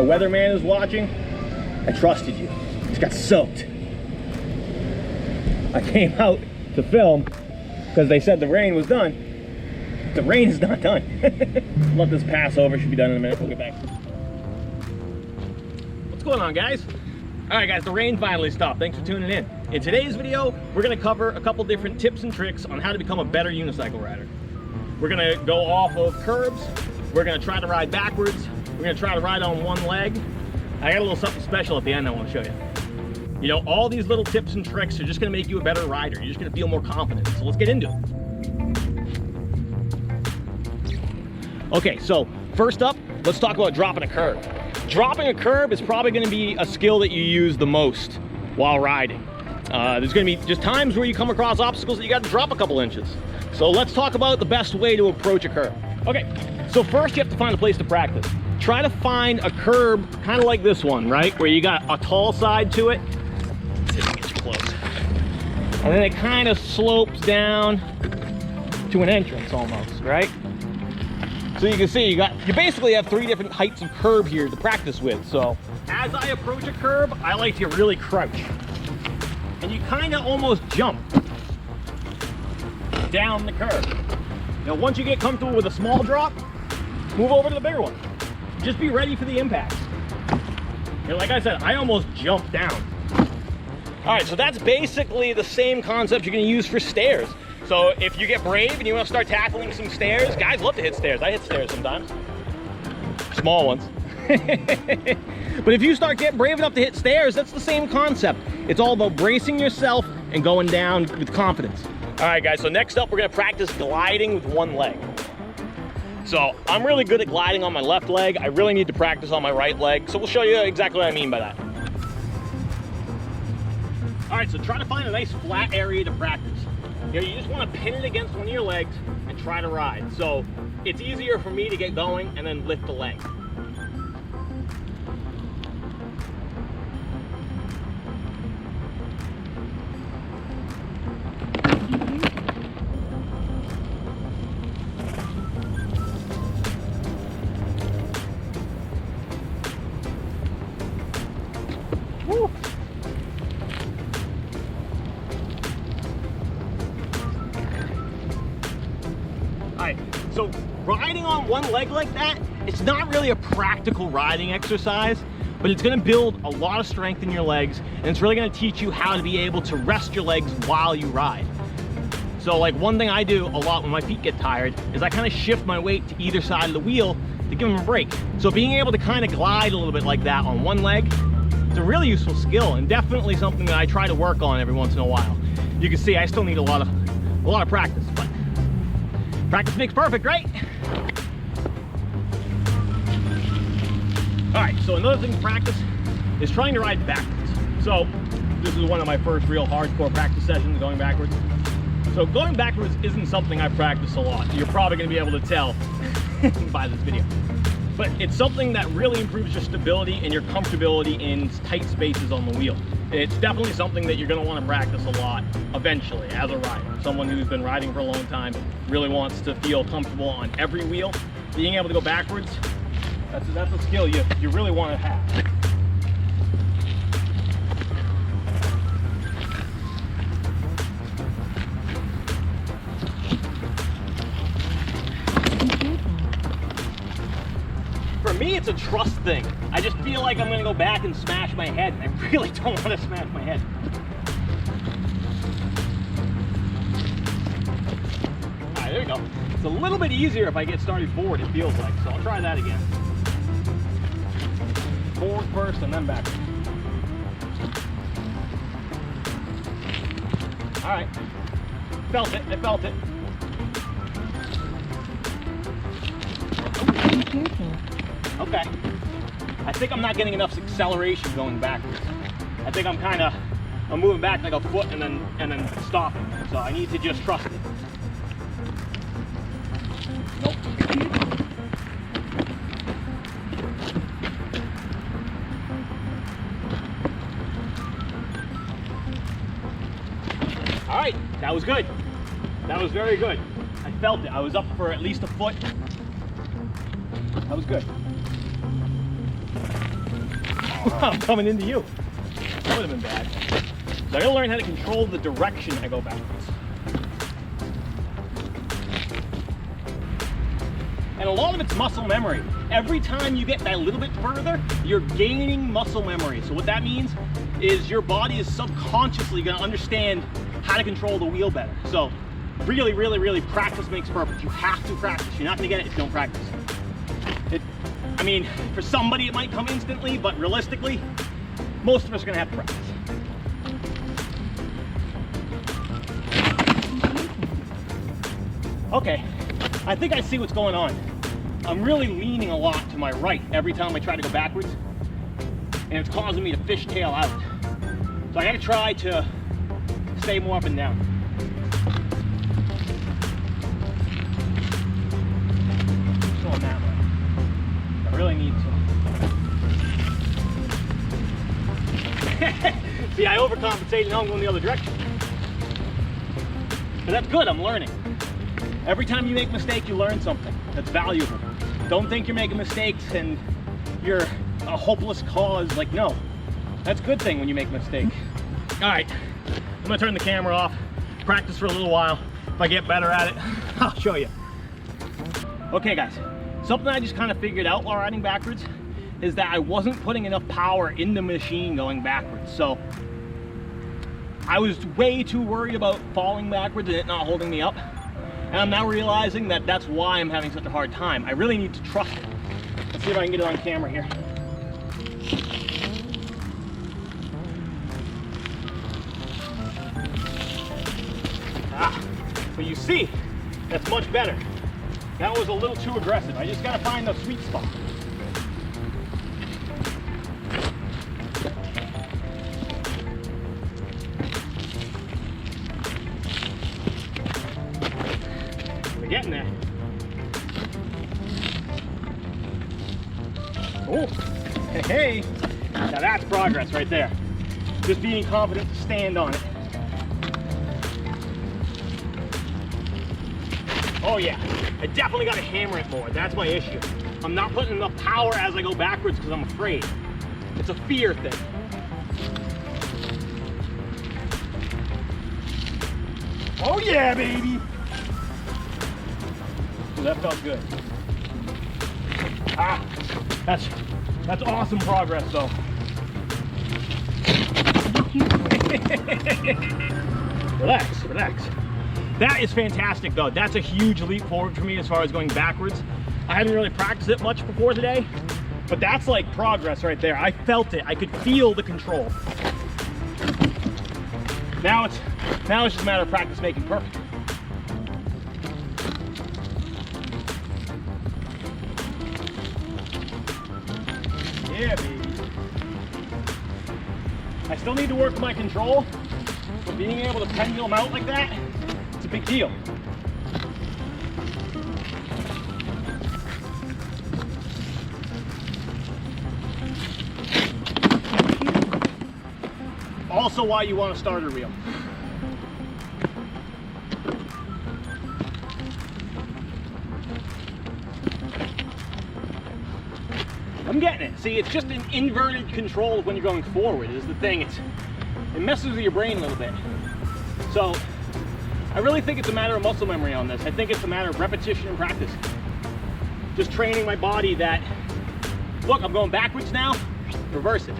my weatherman is watching, I trusted you. It's got soaked. I came out to film because they said the rain was done. The rain is not done. Let this pass over, should be done in a minute. We'll get back. What's going on, guys? All right, guys, the rain finally stopped. Thanks for tuning in. In today's video, we're gonna cover a couple different tips and tricks on how to become a better unicycle rider. We're gonna go off of curbs. We're gonna try to ride backwards. We're gonna try to ride on one leg. I got a little something special at the end I wanna show you. You know, all these little tips and tricks are just gonna make you a better rider. You're just gonna feel more confident. So let's get into it. Okay, so first up, let's talk about dropping a curb. Dropping a curb is probably gonna be a skill that you use the most while riding. There's gonna be just times where you come across obstacles that you gotta drop a couple inches. So let's talk about the best way to approach a curb. Okay, so first you have to find a place to practice. Try to find a curb kind of like this one, right? Where you got a tall side to it. Let's see if I can get you close. And then it kind of slopes down to an entrance almost, right? So you can see you basically have three different heights of curb here to practice with. So as I approach a curb, I like to really crouch. And you kind of almost jump down the curb. Now once you get comfortable with a small drop, move over to the bigger one. Just be ready for the impact. And like I said, I almost jumped down. All right, so that's basically the same concept you're gonna use for stairs. So if you get brave and you want to start tackling some stairs, guys love to hit stairs. I hit stairs sometimes. Small ones. But if you start getting brave enough to hit stairs, that's the same concept. It's all about bracing yourself and going down with confidence. All right, guys, so next up, we're gonna practice gliding with one leg. So I'm really good at gliding on my left leg. I really need to practice on my right leg. So we'll show you exactly what I mean by that. All right, so try to find a nice flat area to practice. You know, you just want to pin it against one of your legs and try to ride. So it's easier for me to get going and then lift the leg. Woo. Alright, so riding on one leg like that, it's not really a practical riding exercise, but it's going to build a lot of strength in your legs, and it's really going to teach you how to be able to rest your legs while you ride. So like one thing I do a lot when my feet get tired is I kind of shift my weight to either side of the wheel to give them a break. So being able to kind of glide a little bit like that on one leg, it's a really useful skill and definitely something that I try to work on every once in a while. You can see I still need a lot of practice, but practice makes perfect, right? All right, so another thing to practice is trying to ride backwards. So this is one of my first real hardcore practice sessions, going backwards. So going backwards isn't something I practice a lot. You're probably gonna be able to tell by this video. But it's something that really improves your stability and your comfortability in tight spaces on the wheel. It's definitely something that you're gonna wanna practice a lot eventually as a rider. Someone who's been riding for a long time really wants to feel comfortable on every wheel. Being able to go backwards, that's a skill you really wanna have. For me, it's a trust thing. I just feel like I'm gonna go back and smash my head, and I really don't want to smash my head. All right, there we go. It's a little bit easier if I get started forward, it feels like, so I'll try that again. Forward first and then back. All right, felt it, I felt it. Okay, I think I'm not getting enough acceleration going backwards. I think I'm moving back like a foot and then stopping. So I need to just trust it. Nope. All right, that was good. That was very good. I felt it. I was up for at least a foot. That was good. I'm coming into you. That would have been bad. So I gotta learn how to control the direction I go backwards. And a lot of it's muscle memory. Every time you get that little bit further, you're gaining muscle memory. So what that means is your body is subconsciously gonna understand how to control the wheel better. So really, really, really, practice makes perfect. You have to practice. You're not gonna get it if you don't practice. I mean, for somebody it might come instantly, but realistically, most of us are gonna have to practice. Okay, I think I see what's going on. I'm really leaning a lot to my right every time I try to go backwards, and it's causing me to fishtail out. So I gotta try to stay more up and down. Going that way. I really need to. See, I overcompensated, now I'm going the other direction. But that's good, I'm learning. Every time you make a mistake, you learn something that's valuable. Don't think you're making mistakes and you're a hopeless cause. Like, no, that's a good thing when you make a mistake. All right, I'm gonna turn the camera off, practice for a little while. If I get better at it, I'll show you. Okay guys, something I just kind of figured out while riding backwards is that I wasn't putting enough power in the machine going backwards. So I was way too worried about falling backwards and it not holding me up. And I'm now realizing that that's why I'm having such a hard time. I really need to trust it. Let's see if I can get it on camera here. But you see, that's much better. That was a little too aggressive. I just gotta find the sweet spot. Getting there. Oh, hey, now that's progress right there. Just being confident to stand on it. Oh yeah, I definitely got to hammer it more. That's my issue. I'm not putting enough power as I go backwards because I'm afraid. It's a fear thing. Oh yeah, baby. That felt good. Ah, that's awesome progress though. Relax, relax. That is fantastic though. That's a huge leap forward for me as far as going backwards. I haven't really practiced it much before today, but that's like progress right there. I felt it. I could feel the control. Now it's just a matter of practice making perfect. Yeah, baby. I still need to work my control, but being able to pendulum out like that, it's a big deal. Also why you want a starter reel. I'm getting it. See, it's just an inverted control when you're going forward is the thing. It messes with your brain a little bit. So I really think it's a matter of muscle memory on this. I think it's a matter of repetition and practice. Just training my body that, look, I'm going backwards now, reverse it.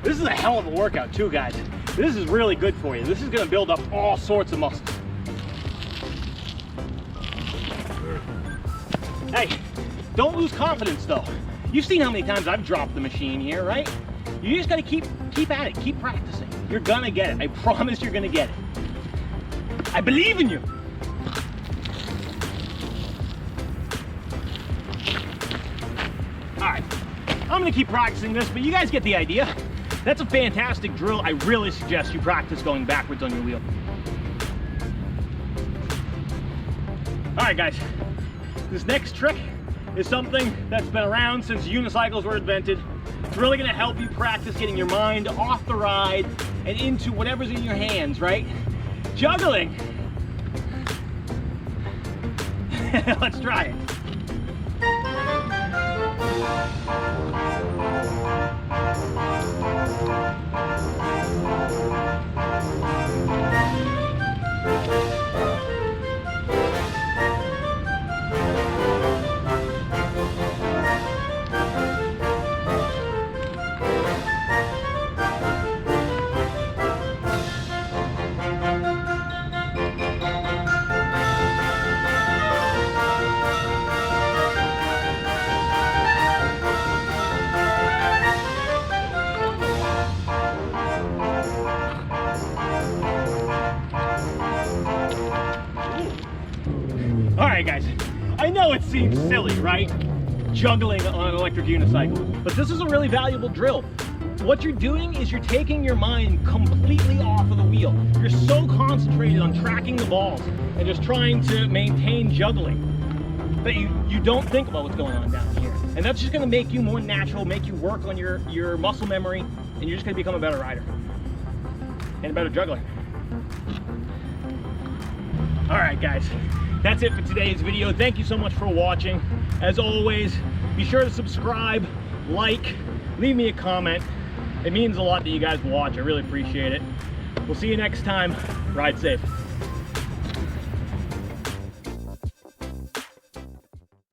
This is a hell of a workout too, guys. This is really good for you. This is gonna build up all sorts of muscles. Hey, don't lose confidence though. You've seen how many times I've dropped the machine here, right? You just gotta keep at it, keep practicing. You're gonna get it. I promise you're gonna get it. I believe in you. All right, I'm gonna keep practicing this, but you guys get the idea. That's a fantastic drill. I really suggest you practice going backwards on your wheel. All right, guys. This next trick is something that's been around since unicycles were invented. It's really gonna help you practice getting your mind off the ride and into whatever's in your hands, right? Juggling. Let's try it. seems silly, right? Juggling on an electric unicycle. But this is a really valuable drill. What you're doing is you're taking your mind completely off of the wheel. You're so concentrated on tracking the balls and just trying to maintain juggling that you don't think about what's going on down here. And that's just gonna make you more natural, make you work on your muscle memory, and you're just gonna become a better rider and a better juggler. All right, guys, that's it for today's video. Thank you so much for watching. As always, be sure to subscribe, like, leave me a comment. It means a lot that you guys watch. I really appreciate it. We'll see you next time. Ride safe.